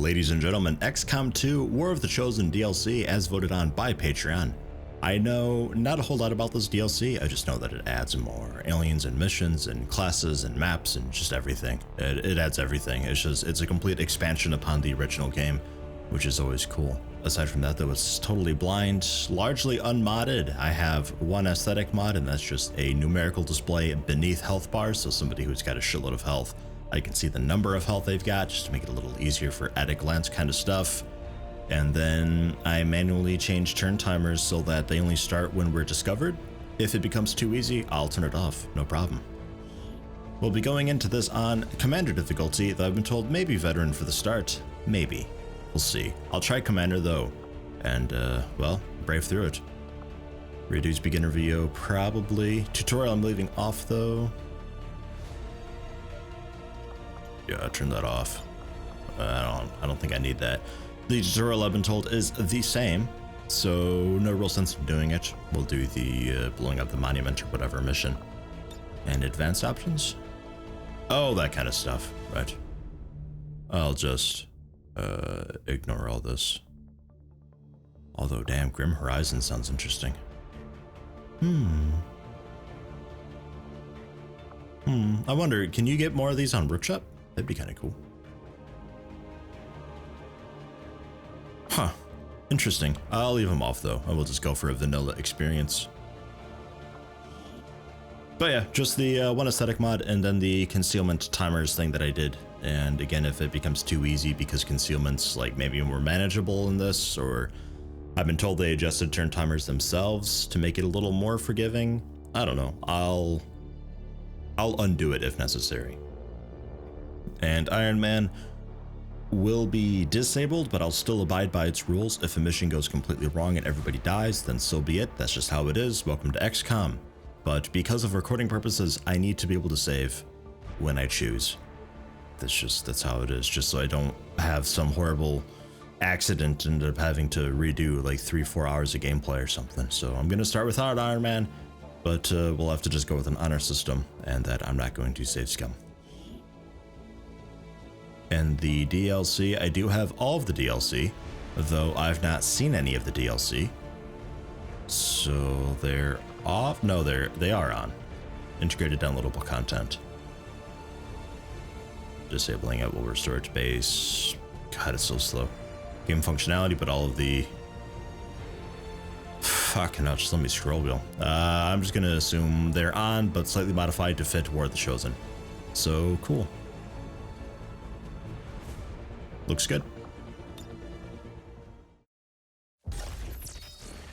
Ladies and gentlemen, XCOM 2 War of the Chosen DLC as voted on by Patreon. I know not a whole lot about this DLC, I just know that it adds more aliens and missions and classes and maps and just everything. It adds everything. It's a complete expansion upon the original game, which is always cool. Aside from that though, it's totally blind, largely unmodded. I have one aesthetic mod, and that's just a numerical display beneath health bars, so somebody who's got a shitload of health, I can see the number of health they've got just to make it a little easier for at a glance kind of stuff. And then I manually change turn timers so that they only start when we're discovered. If it becomes too easy, I'll turn it off, no problem. We'll be going into this on Commander difficulty, though I've been told maybe Veteran for the start. Maybe. We'll see. I'll try Commander though, and well, brave through it. Reduce beginner VO probably. Tutorial I'm leaving off though. Yeah, turn that off. I don't think I need that. The tutorial I've been told is the same, so no real sense of doing it. We'll do the blowing up the monument or whatever mission. And advanced options? Oh, that kind of stuff, right. I'll just ignore all this. Although, damn, Grim Horizon sounds interesting. I wonder, can you get more of these on Workshop? That'd be kind of cool. Huh. Interesting. I'll leave them off though. I will just go for a vanilla experience. But yeah, just the one aesthetic mod and then the concealment timers thing that I did. And again, if it becomes too easy because concealment's like maybe more manageable in this, or I've been told they adjusted turn timers themselves to make it a little more forgiving. I don't know. I'll undo it if necessary. And Iron Man will be disabled, but I'll still abide by its rules. If a mission goes completely wrong and everybody dies, then so be it. That's just how it is. Welcome to XCOM. But because of recording purposes, I need to be able to save when I choose. That's how it is, just so I don't have some horrible accident and end up having to redo like 3-4 hours of gameplay or something. So I'm gonna start without Iron Man, but we'll have to just go with an honor system, and that I'm not going to save scum. And the DLC, I do have all of the DLC, though I've not seen any of the DLC. So they're off? No, they are on. Integrated downloadable content. Disabling it will restore it to base. God, it's so slow. Game functionality, but all of the... Fucking hell, just let me scroll wheel. I'm just gonna assume they're on, but slightly modified to fit War of the Chosen. So, cool. Looks good.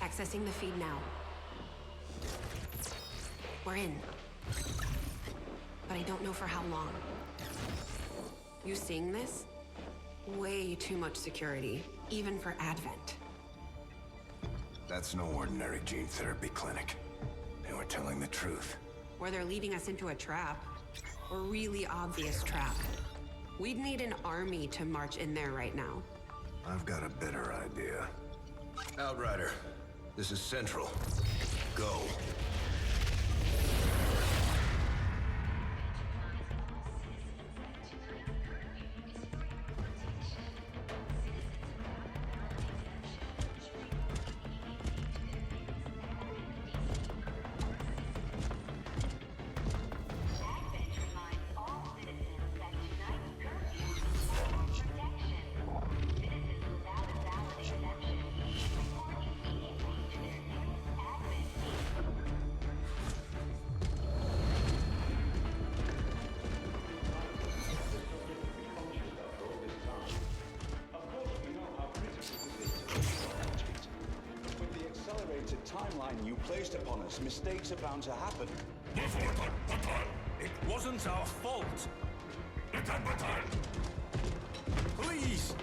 Accessing the feed now. We're in. But I don't know for how long. You seeing this? Way too much security, even for Advent. That's no ordinary gene therapy clinic. They were telling the truth. Or they're leading us into a trap. A really obvious trap. We'd need an army to march in there right now. I've got a better idea. Outrider, this is Central. Go. Timeline you placed upon us, mistakes are bound to happen. It wasn't our fault. Please.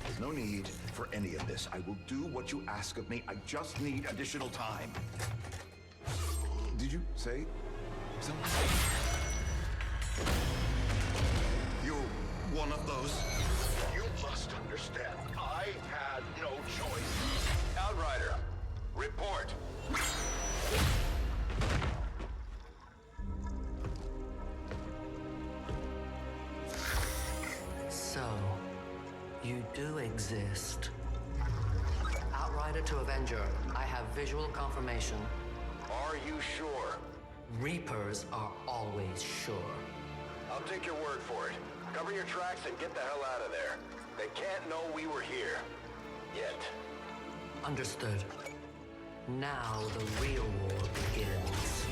There's no need for any of this. I will do what you ask of me. I just need additional time. Did you say something? You're one of those. You must understand. I had no choice. Outrider, report. do exist. Outrider to Avenger, I have visual confirmation. Are you sure? Reapers are always sure. I'll take your word for it. Cover your tracks and get the hell out of there. They can't know we were here. Yet. Understood. Now the real war begins.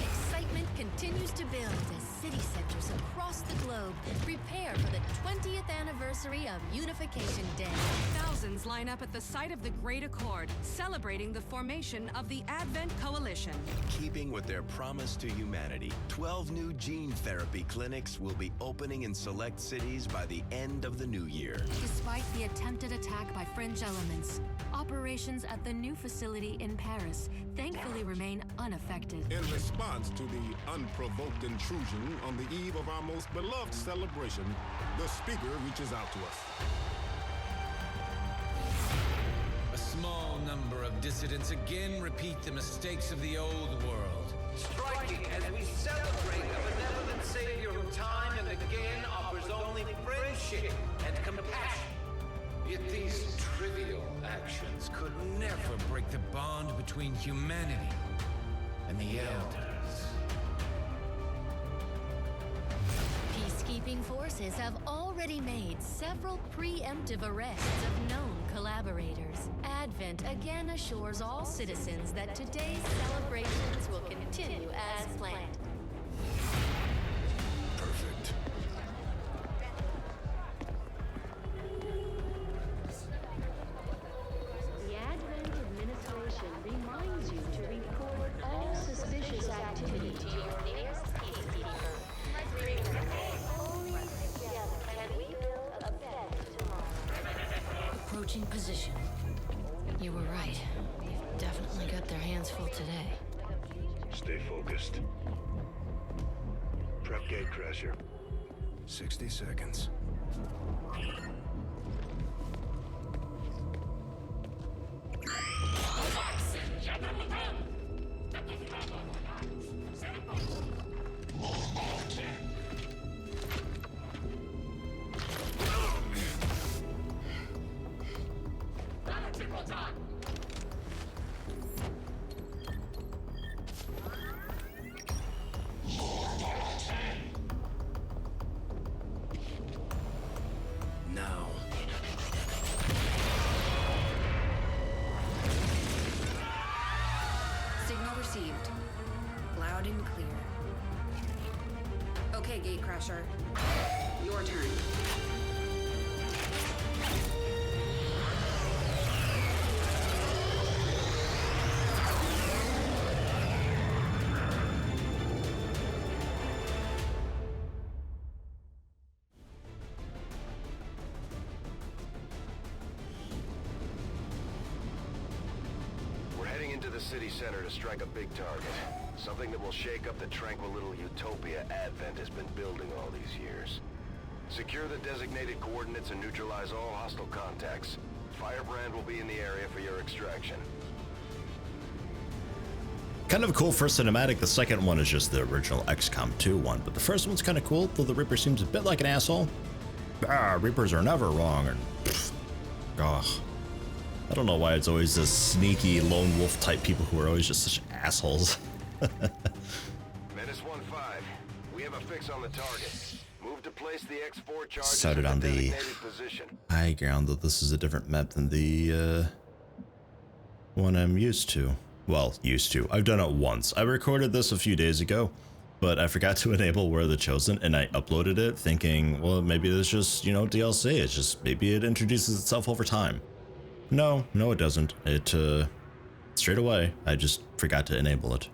Excitement continues to build as city centers across the globe prepare for the 20th anniversary of Unification Day. Thousands line up at the site of the Great Accord, celebrating the formation of the Advent Coalition. Keeping with their promise to humanity, 12 new gene therapy clinics will be opening in select cities by the end of the new year. Despite the attempted attack by fringe elements, operations at the new facility in Paris thankfully remain unaffected. In response to the unprovoked intrusion on the eve of our most beloved celebration, the speaker reaches out to us. A small number of dissidents again repeat the mistakes of the old world. Striking as we celebrate a benevolent savior who time and again offers only friendship and compassion. Yet these trivial actions could never break the bond between humanity and the Elders. Peacekeeping forces have already made several preemptive arrests of known collaborators. Advent again assures all citizens that today's celebrations will continue as planned. Perfect. The Advent administration reminds you to report all suspicious activity to your nearest PCD firm. Only together can we build a better tomorrow. Approaching position. You were right. They've definitely got their hands full today. Stay focused. Prep Gatecrasher. 60 seconds. Now. Signal received. Loud and clear. Okay, Gatecrasher. Your turn. We're heading into the city center to strike a big target. Something that will shake up the tranquil little utopia Advent has been building all these years. Secure the designated coordinates and neutralize all hostile contacts. Firebrand will be in the area for your extraction. Kind of a cool first cinematic. The second one is just the original XCOM 2 one, but the first one's kind of cool, though the Reaper seems a bit like an asshole. Reapers are never wrong, and I don't know why it's always this sneaky lone wolf type people who are always just such assholes. Menace 1-5, we have a fix on the target. Move to place the X4 charges Started on the designated position. high ground, though this is a different map than the one I'm used to. Well, used to. I've done it once. I recorded this a few days ago, but I forgot to enable We're the Chosen, and I uploaded it thinking, well, maybe it's just, you know, DLC. It's just, maybe it introduces itself over time. No, it doesn't. It, straight away, I just forgot to enable it.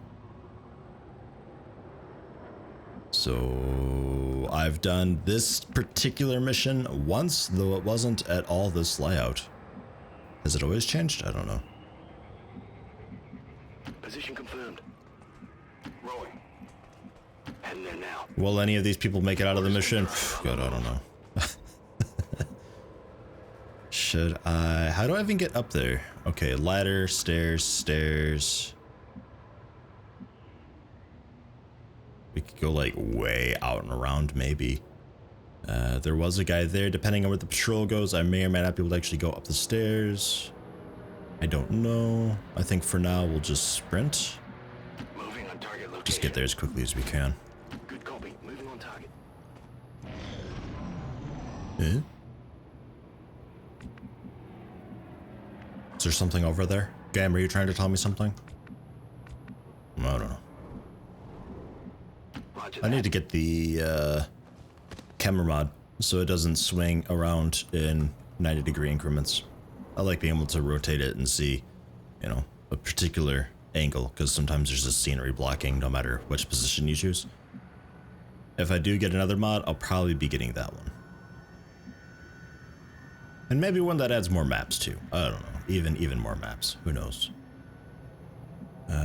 So, I've done this particular mission once, though it wasn't at all this layout. Has it always changed? I don't know. Position confirmed. Rolling. Heading there now. Will any of these people make it out of the mission? God, I don't know. Should I... How do I even get up there? Okay, ladder, stairs, stairs. We could go like way out and around maybe. There was a guy there. Depending on where the patrol goes, I may or may not be able to actually go up the stairs. I don't know. I think for now we'll just sprint. Moving on target location. Just get there as quickly as we can. Good copy. Moving on target. Eh? Is there something over there? Gam, are you trying to tell me something? I don't know. I need to get the camera mod so it doesn't swing around in 90-degree increments. I like being able to rotate it and see, you know, a particular angle, because sometimes there's just scenery blocking no matter which position you choose. If I do get another mod, I'll probably be getting that one. And maybe one that adds more maps too. I don't know. Even more maps. Who knows?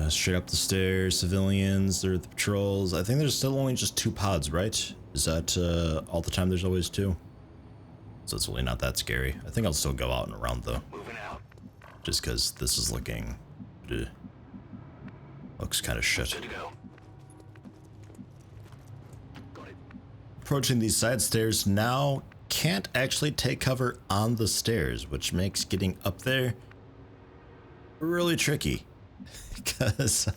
Straight up the stairs, civilians, there are the patrols. I think there's still only just 2 pods, right? Is that all the time there's always 2? So it's really not that scary. I think I'll still go out and around though. Moving out. Just because this is looking... looks kind of shit. Good to go. Got it. Approaching these side stairs now, can't actually take cover on the stairs, which makes getting up there really tricky. Because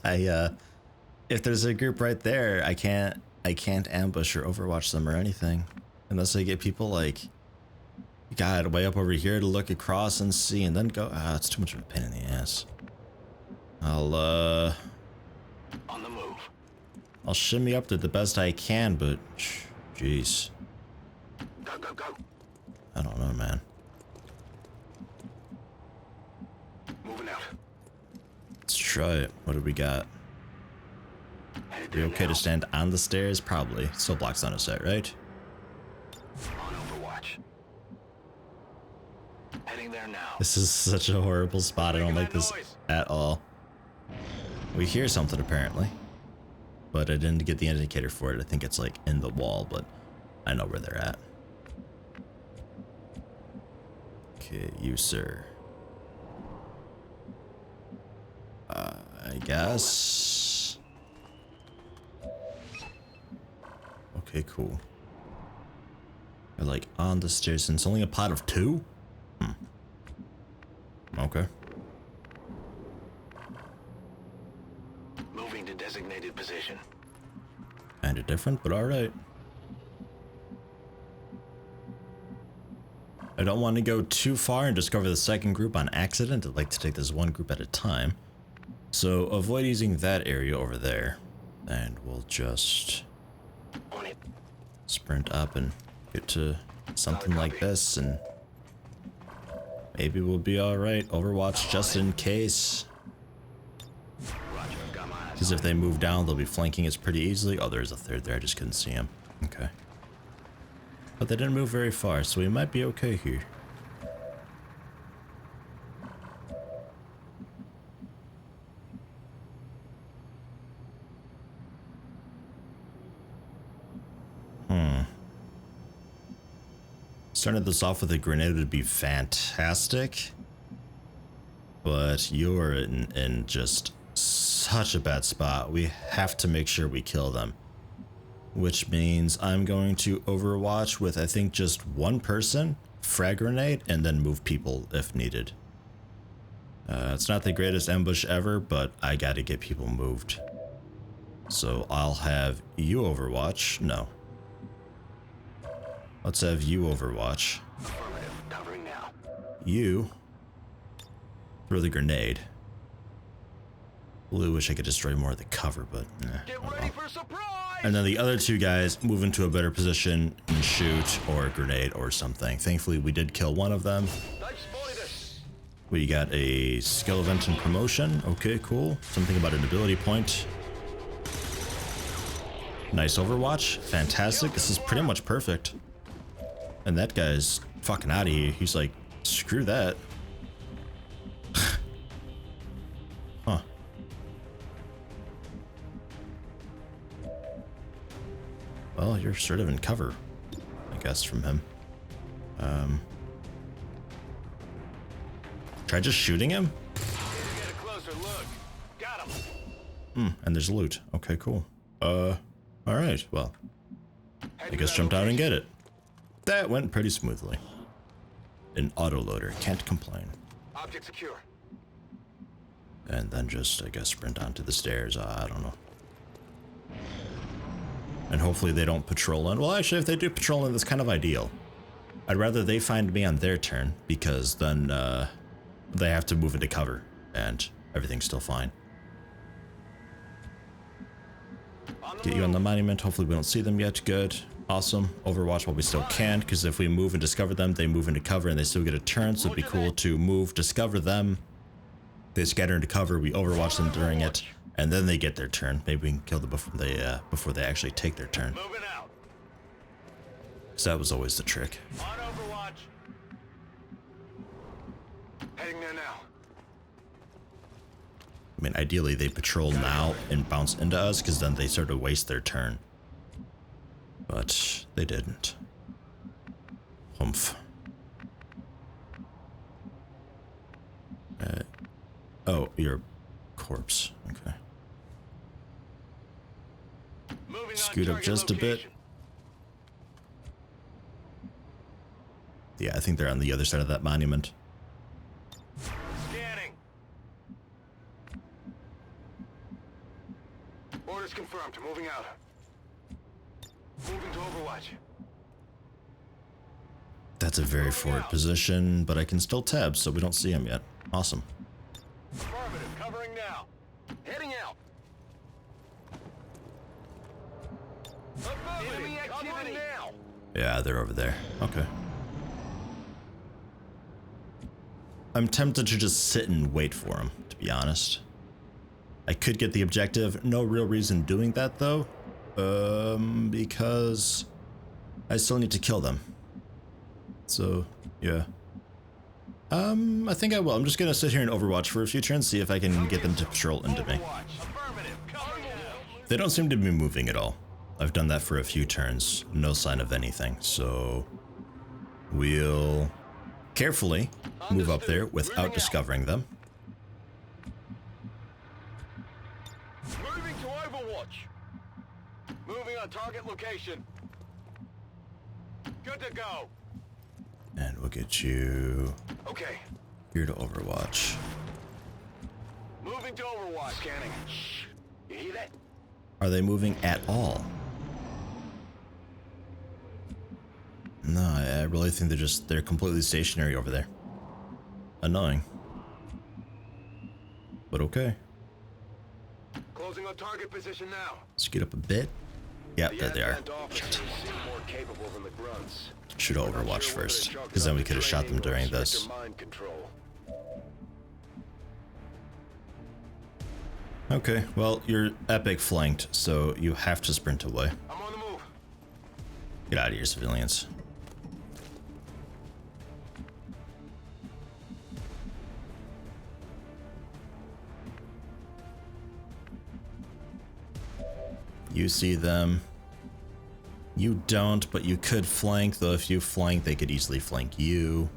if there's a group right there, I can't ambush or overwatch them or anything unless I get people like, God, way up over here to look across and see and then go. It's too much of a pain in the ass. I'll on the move. I'll shimmy up there the best I can, but jeez. Go, go, go. I don't know, man. Moving out. Let's try it. What do we got? We okay to stand on the stairs? Probably. Still blocks on a set, right? On Overwatch. Heading there now. This is such a horrible spot. I don't like this at all. We hear something apparently, but I didn't get the indicator for it. I think it's like in the wall, but I know where they're at. Okay, you sir. I guess. Okay, cool. They're like on the stairs and it's only a pot of 2? Okay. Moving to designated position. Kinda different, but alright. I don't want to go too far and discover the second group on accident. I'd like to take this one group at a time. So avoid using that area over there. And we'll just sprint up and get to something like this and maybe we'll be alright. Overwatch just in case. Because if they move down, they'll be flanking us pretty easily. Oh, there's a third there. I just couldn't see him. Okay. But they didn't move very far, so we might be okay here. Starting this off with a grenade would be fantastic. But you're in just such a bad spot. We have to make sure we kill them. Which means I'm going to overwatch with, I think, just one person, frag grenade, and then move people if needed. It's not the greatest ambush ever, but I gotta get people moved. So I'll have you overwatch. No. Let's have you overwatch. Covering now. You throw the grenade. Really wish I could destroy more of the cover, but Get ready for surprise! And then the other 2 guys move into a better position and shoot or grenade or something. Thankfully, we did kill one of them. We got a skill event and promotion. Okay, cool. Something about an ability point. Nice overwatch. Fantastic. This is pretty much perfect. And that guy's fucking out of here. He's like, screw that. Huh. Well, you're sort of in cover, I guess, from him. Try just shooting him? Get a closer look. Got him. And there's loot. Okay, cool. Alright, well. I guess jump down and get it. That went pretty smoothly. An autoloader, can't complain. Object secure. And then just, I guess, sprint onto the stairs. I don't know. And hopefully they don't patrol in. Well, actually, if they do patrol in, that's kind of ideal. I'd rather they find me on their turn, because then they have to move into cover, and everything's still fine. Get you on the monument. Hopefully we don't see them yet. Good. Awesome. Overwatch while we still can, because if we move and discover them, they move into cover and they still get a turn, so it'd be cool to move, discover them. They scatter into cover, we overwatch them during it, and then they get their turn. Maybe we can kill them before they actually take their turn. Moving out. Because that was always the trick. On Overwatch. Heading there now. I mean, ideally they patrol now and bounce into us, because then they sort of waste their turn. But they didn't. Humph. Oh, you're a corpse. Okay. Scoot up just a bit. Yeah, I think they're on the other side of that monument. Scanning. Orders confirmed. Moving out. Moving to Overwatch. That's a very forward position, but I can still tab, so we don't see him yet. Awesome. Affirmative. Covering now. Heading out. Enemy activity now. Yeah, they're over there. Okay. I'm tempted to just sit and wait for him, to be honest. I could get the objective. No real reason doing that, though. Because I still need to kill them. So, yeah. I think I will. I'm just gonna sit here and Overwatch for a few turns, see if I can get them to patrol into me. They don't seem to be moving at all. I've done that for a few turns. No sign of anything, so we'll carefully move up there without discovering them. Moving to Overwatch. Moving on target location. Good to go. And we'll get you Okay. here to Overwatch. Moving to Overwatch. Scanning. Shh. You hear that? Are they moving at all? No, I really think they're completely stationary over there. Annoying. But okay. Closing on target position now. Let's get up a bit. Yep, there they are. Shit. More capable than the grunts. Should have Overwatched first, because then we could have shot them during this. Okay, well, you're epic flanked, so you have to sprint away. I'm on the move. Get out of here, civilians. You see them. You don't, but you could flank, though if you flank, they could easily flank you.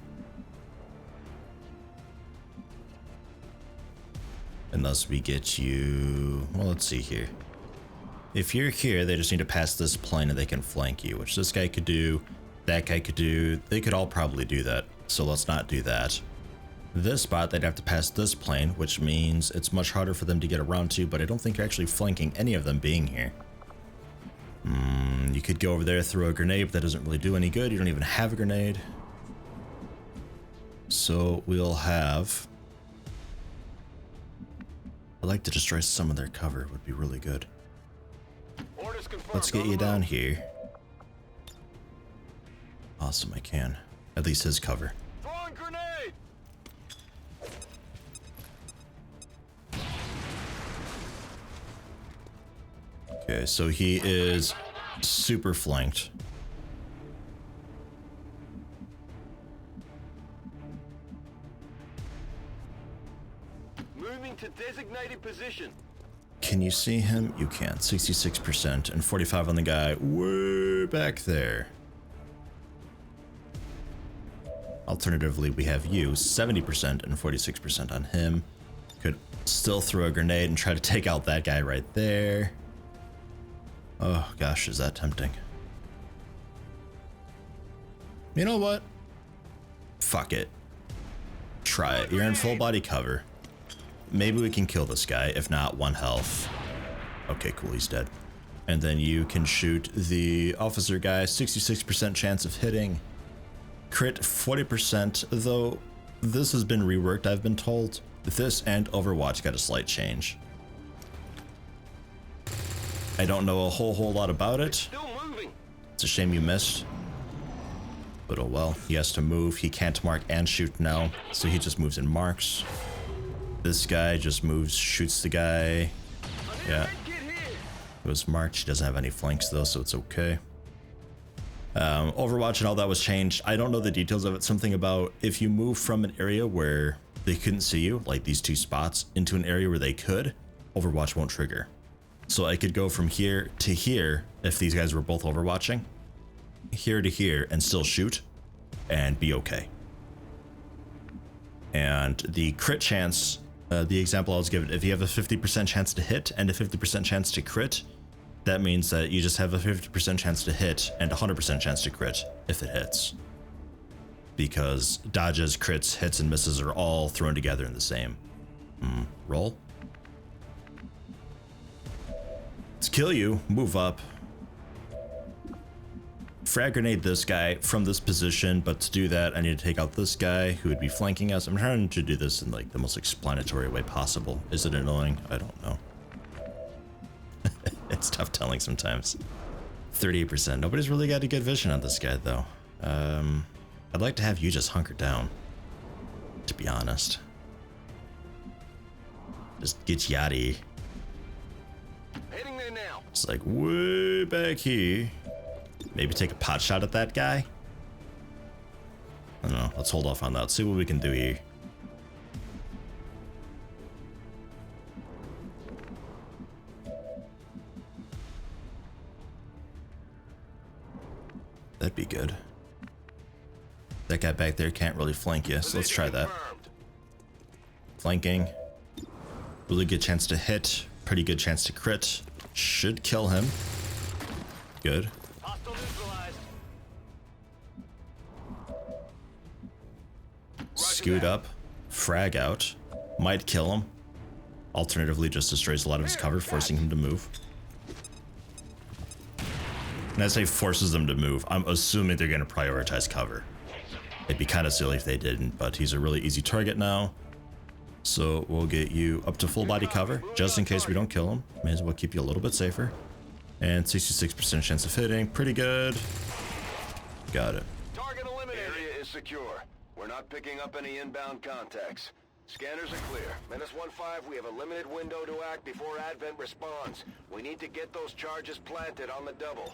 Unless we get you... Well, let's see here. If you're here, they just need to pass this plane and they can flank you, which this guy could do, that guy could do. They could all probably do that, so let's not do that. This spot, they'd have to pass this plane, which means it's much harder for them to get around to, but I don't think you're actually flanking any of them being here. You could go over there, throw a grenade, but that doesn't really do any good. You don't even have a grenade. So we'll have... I'd like to destroy some of their cover. It would be really good. Let's get you down here. Awesome, I can. At least his cover. Throwing grenade. Okay, so he is super flanked. Moving to designated position. Can you see him? You can. 66% and 45 on the guy way back there. Alternatively, we have you 70% and 46% on him. Could still throw a grenade and try to take out that guy right there. Oh gosh, is that tempting? You know what? Fuck it. Try it. You're in full body cover. Maybe we can kill this guy. If not, 1 health. Okay, cool, he's dead. And then you can shoot the officer guy. 66% chance of hitting. Crit 40%, though this has been reworked, I've been told. This and Overwatch got a slight change. I don't know a whole lot about it. It's a shame you missed. But oh well, he has to move. He can't mark and shoot now, so he just moves and marks. This guy just moves, shoots the guy. Yeah. It was marked. He doesn't have any flanks though, so it's okay. Overwatch and all that was changed. I don't know the details of it. Something about if you move from an area where they couldn't see you, like these 2 spots, into an area where they could, Overwatch won't trigger. So I could go from here to here if these guys were both overwatching, here to here, and still shoot and be okay. And the crit chance, the example I was given, if you have a 50% chance to hit and a 50% chance to crit, that means that you just have a 50% chance to hit and a 100% chance to crit if it hits. Because dodges, crits, hits, and misses are all thrown together in the same. Roll. Let's kill you. Move up. Frag grenade this guy from this position, but to do that, I need to take out this guy who would be flanking us. I'm trying to do this in like the most explanatory way possible. Is it annoying? I don't know. It's tough telling sometimes. 38%. Nobody's really got a good vision on this guy though. I'd like to have you just hunker down, to be honest. Just get Yeti. Heading there now. It's like way back here. Maybe take a pot shot at that guy. I don't know. Let's hold off on that. See what we can do here. That'd be good. That guy back there can't really flank you, so let's try that. Flanking. Really good chance to hit. Pretty good chance to crit. Should kill him. Good. Scoot up. Frag out. Might kill him. Alternatively, just destroys a lot of his cover, forcing him to move. And I say forces them to move, I'm assuming they're going to prioritize cover. It'd be kind of silly if they didn't, but he's a really easy target now. So we'll get you up to full body cover, just in case we don't kill him. May as well keep you a little bit safer. And 66% chance of hitting, pretty good. Got it. Target eliminated. Area is secure. We're not picking up any inbound contacts. Scanners are clear. -1-5, we have a limited window to act before Advent responds. We need to get those charges planted on the double.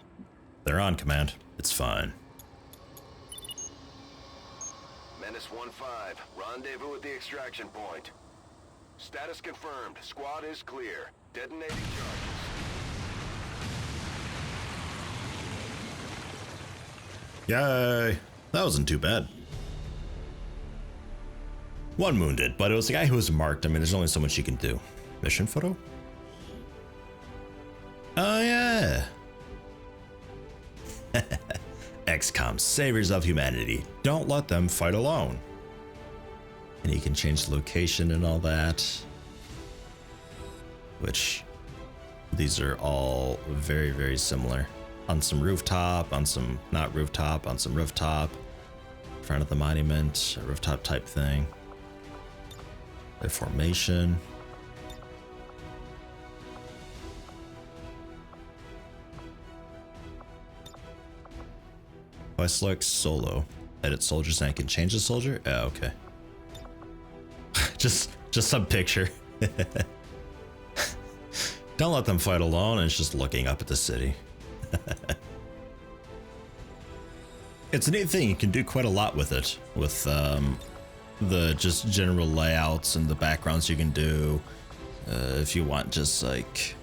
They're on, Command. It's fine. -1-5, rendezvous at the extraction point. Status confirmed. Squad is clear. Detonating charges. Yay! That wasn't too bad. 1 wounded, but it was the guy who was marked. I mean, there's only so much you can do. Mission photo? Oh, yeah. XCOM, saviors of humanity. Don't let them fight alone. And you can change the location and all that. Which, these are all very, very similar. On some rooftop, on some not rooftop, on some rooftop. In front of the monument, a rooftop type thing. Their formation. If I select solo, edit soldiers, and I can change the soldier? Oh, okay. just some picture. Don't let them fight alone, and it's just looking up at the city. It's a neat thing. You can do quite a lot with it, with the just general layouts and the backgrounds you can do. If you want, just like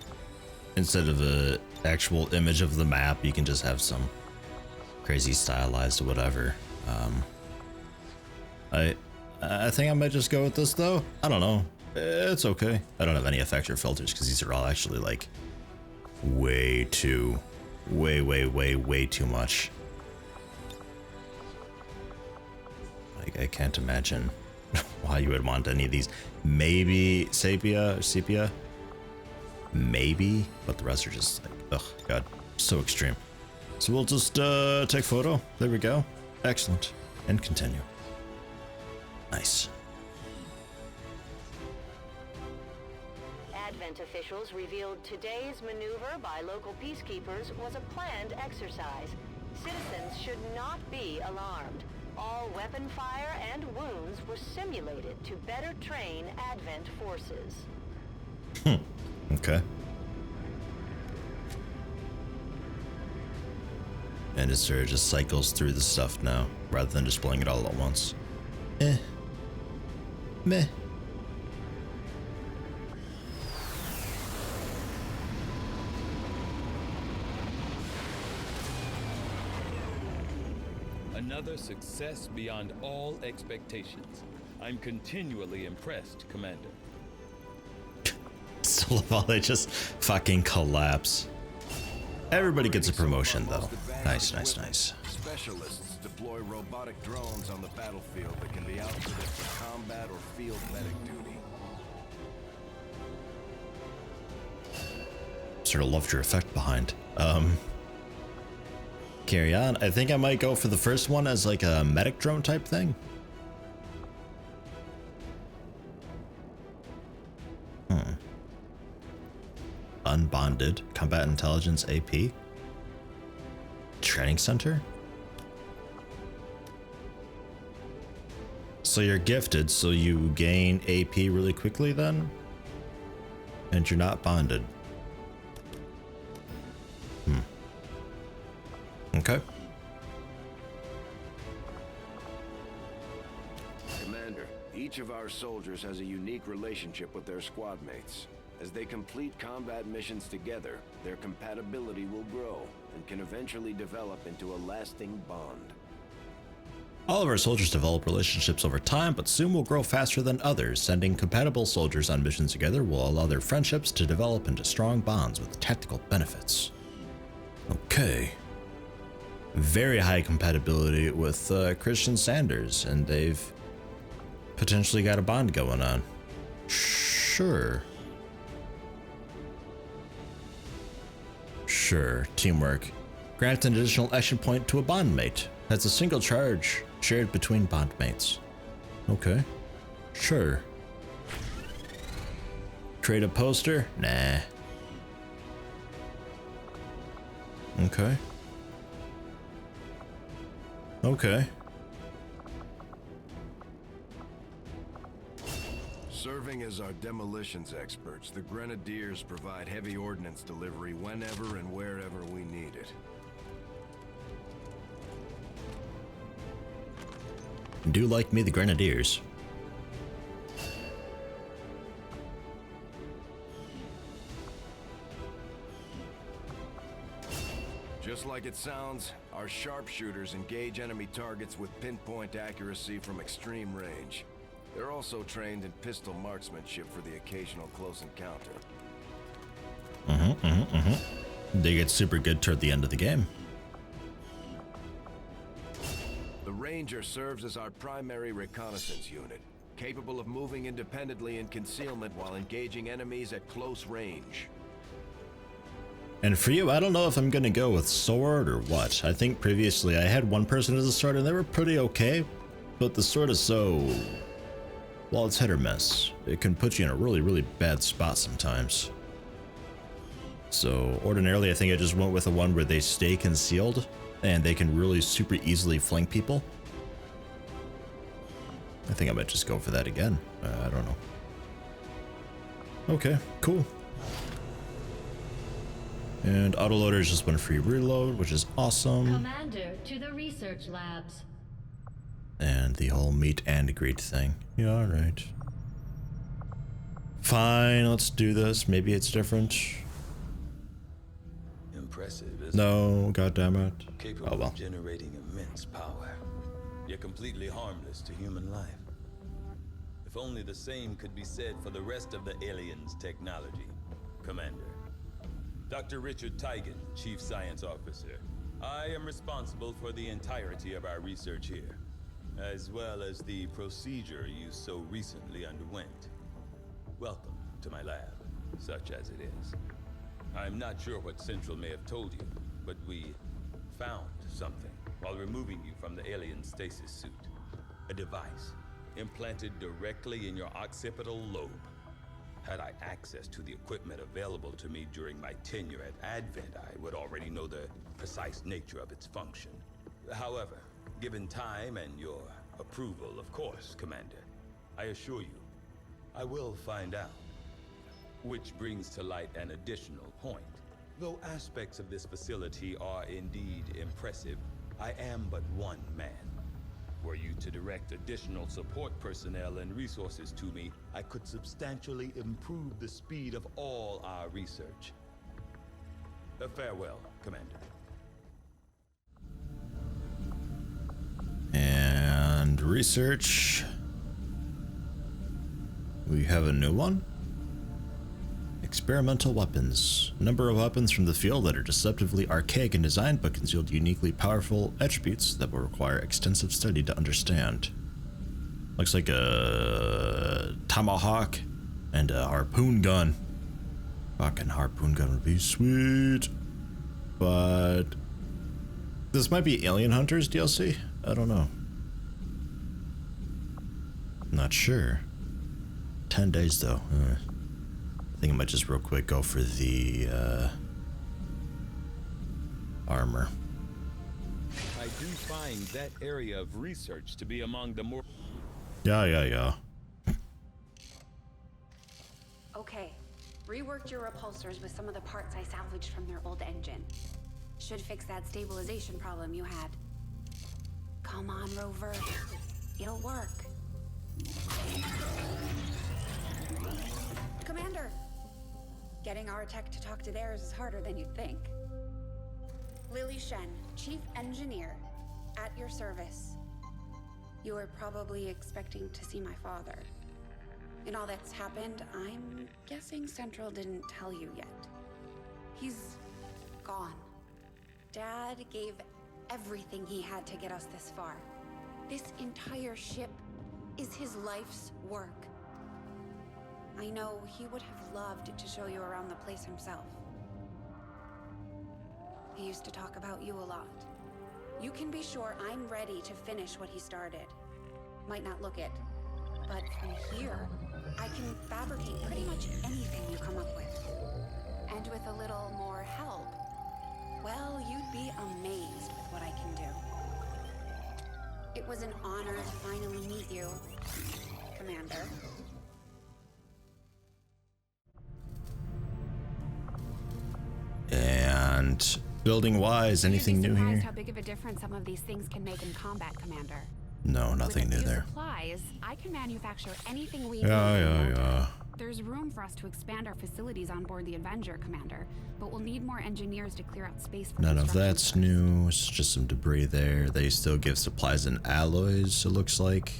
instead of a actual image of the map, you can just have some crazy stylized whatever. I think I might just go with this though. I don't know. It's okay. I don't have any effector filters because these are all actually like way too much. Like I can't imagine why you would want any of these. Maybe sepia, maybe, but the rest are just like, oh god, so extreme. So we'll just take photo. There we go. Excellent. And continue. Nice. Advent officials revealed today's maneuver by local peacekeepers was a planned exercise. Citizens should not be alarmed. All weapon fire and wounds were simulated to better train Advent forces. Okay. And it sort of just cycles through the stuff now, rather than just playing it all at once. Meh. Another success beyond all expectations. I'm continually impressed, Commander. Still love how they just fucking collapse. Everybody gets a promotion though. Nice. Specialists deploy robotic drones on the battlefield that can be outfitted for combat or field medic duty. Sort of loved your effect behind. Carry on. I think I might go for the first one as like a medic drone type thing. Unbonded. Combat Intelligence AP. Training Center. So you're gifted, so you gain AP really quickly then? And you're not bonded. Okay. Commander, each of our soldiers has a unique relationship with their squad mates. As they complete combat missions together, their compatibility will grow and can eventually develop into a lasting bond. All of our soldiers develop relationships over time, but soon will grow faster than others. Sending compatible soldiers on missions together will allow their friendships to develop into strong bonds with tactical benefits. Okay. Very high compatibility with Christian Sanders, and they've potentially got a bond going on. Sure. Teamwork. Grant an additional action point to a bond mate. That's a single charge shared between bond mates. Okay. Sure. Create a poster? Nah. Okay. Serving as our demolitions experts, the Grenadiers provide heavy ordnance delivery whenever and wherever we need it. Do like me the Grenadiers. Just like it sounds, our sharpshooters engage enemy targets with pinpoint accuracy from extreme range. They're also trained in pistol marksmanship for the occasional close encounter. They get super good toward the end of the game. The Ranger serves as our primary reconnaissance unit, capable of moving independently in concealment while engaging enemies at close range. And for you, I don't know if I'm gonna go with sword or what. I think previously I had one person as a sword and they were pretty okay, but the sword is so... well, it's hit or miss. It can put you in a really bad spot sometimes. So ordinarily I think I just went with the one where they stay concealed and they can really super easily flank people. I think I might just go for that again. I don't know. Okay, cool. And autoloader is just one free reload, which is awesome. Commander to the research labs. And the whole meet and greet thing. Yeah, alright. Fine, let's do this. Maybe it's different. Impressive, isn't No, goddammit. Capable Oh well. of generating immense power. yet completely harmless to human life. If only the same could be said for the rest of the aliens' technology, Commander. Dr. Richard Tigan, Chief Science Officer. I am responsible for the entirety of our research here, as well as the procedure you so recently underwent. Welcome to my lab, such as it is. I'm not sure what Central may have told you, but we found something while removing you from the alien stasis suit. A device implanted directly in your occipital lobe. Had I access to the equipment available to me during my tenure at Advent, I would already know the precise nature of its function. However, given time and your approval, of course, Commander, I assure you, I will find out. Which brings to light an additional point. Though aspects of this facility are indeed impressive, I am but one man. Were you to direct additional support personnel and resources to me, I could substantially improve the speed of all our research. Farewell, Commander. And research. We have a new one. Experimental weapons. A number of weapons from the field that are deceptively archaic in design but conceal uniquely powerful attributes that will require extensive study to understand. Looks like a tomahawk and a harpoon gun. Fucking harpoon gun would be sweet. But this might be Alien Hunters DLC? I don't know. Not sure. 10 days though. I think I might just real quick go for the armor. I do find that area of research to be among the more... Yeah. Okay, reworked your repulsors with some of the parts I salvaged from their old engine. Should fix that stabilization problem you had. Come on, Rover. It'll work. Commander! Getting our tech to talk to theirs is harder than you'd think. Lily Shen, Chief Engineer, at your service. You were probably expecting to see my father. In all that's happened, I'm guessing Central didn't tell you yet. He's gone. Dad gave everything he had to get us this far. This entire ship is his life's work. I know he would have loved to show you around the place himself. He used to talk about you a lot. You can be sure I'm ready to finish what he started. Might not look it, but from here, I can fabricate pretty much anything you come up with. And with a little more help, well, you'd be amazed with what I can do. It was an honor to finally meet you, Commander. And building wise, anything new here? How big of a difference some of these things can make in combat, Commander. No, nothing new there. Supplies, I can manufacture anything we need. Yeah. There's room for us to expand our facilities on board the Avenger, Commander, but we'll need more engineers to clear out space for None of that's new. It's just some debris there. They still give supplies and alloys, it looks like.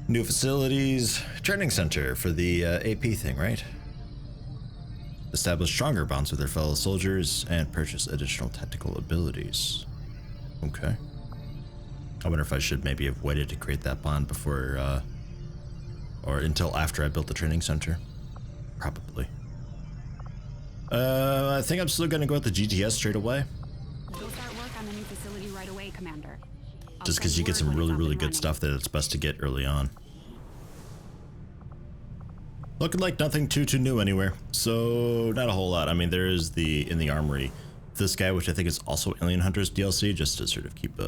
New facilities. Training center for the AP thing, right? Establish stronger bonds with their fellow soldiers and purchase additional tactical abilities. Okay. I wonder if I should maybe have waited to create that bond before, or until after I built the training center. Probably. I think I'm still gonna go with the GTS straight away. We'll start work on the new facility right away, Commander. Just because you get some really good stuff that it's best to get early on. Looking like nothing too new anywhere, so not a whole lot. I mean, there is in the armory, this guy, which I think is also Alien Hunters DLC, just to sort of keep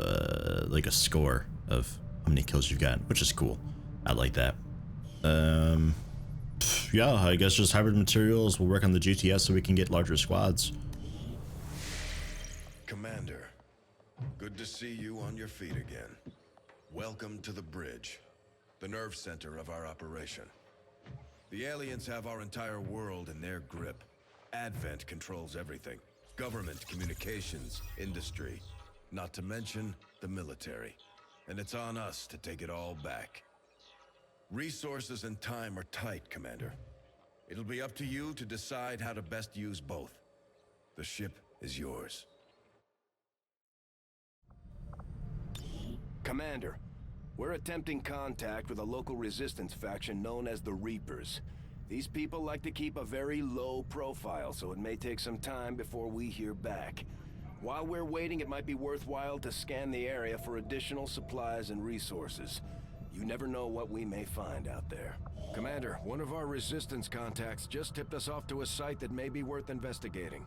like a score of how many kills you've got, which is cool. I like that. Yeah, I guess just hybrid materials. We'll work on the GTS so we can get larger squads. Commander, good to see you on your feet again. Welcome to the bridge, the nerve center of our operation. The aliens have our entire world in their grip. Advent controls everything. Government, communications, industry. Not to mention the military, and it's on us to take it all back. Resources and time are tight, Commander. It'll be up to you to decide how to best use both. The ship is yours. Commander, we're attempting contact with a local resistance faction known as the Reapers. These people like to keep a very low profile, so it may take some time before we hear back. While we're waiting, it might be worthwhile to scan the area for additional supplies and resources. You never know what we may find out there. Commander, one of our resistance contacts just tipped us off to a site that may be worth investigating.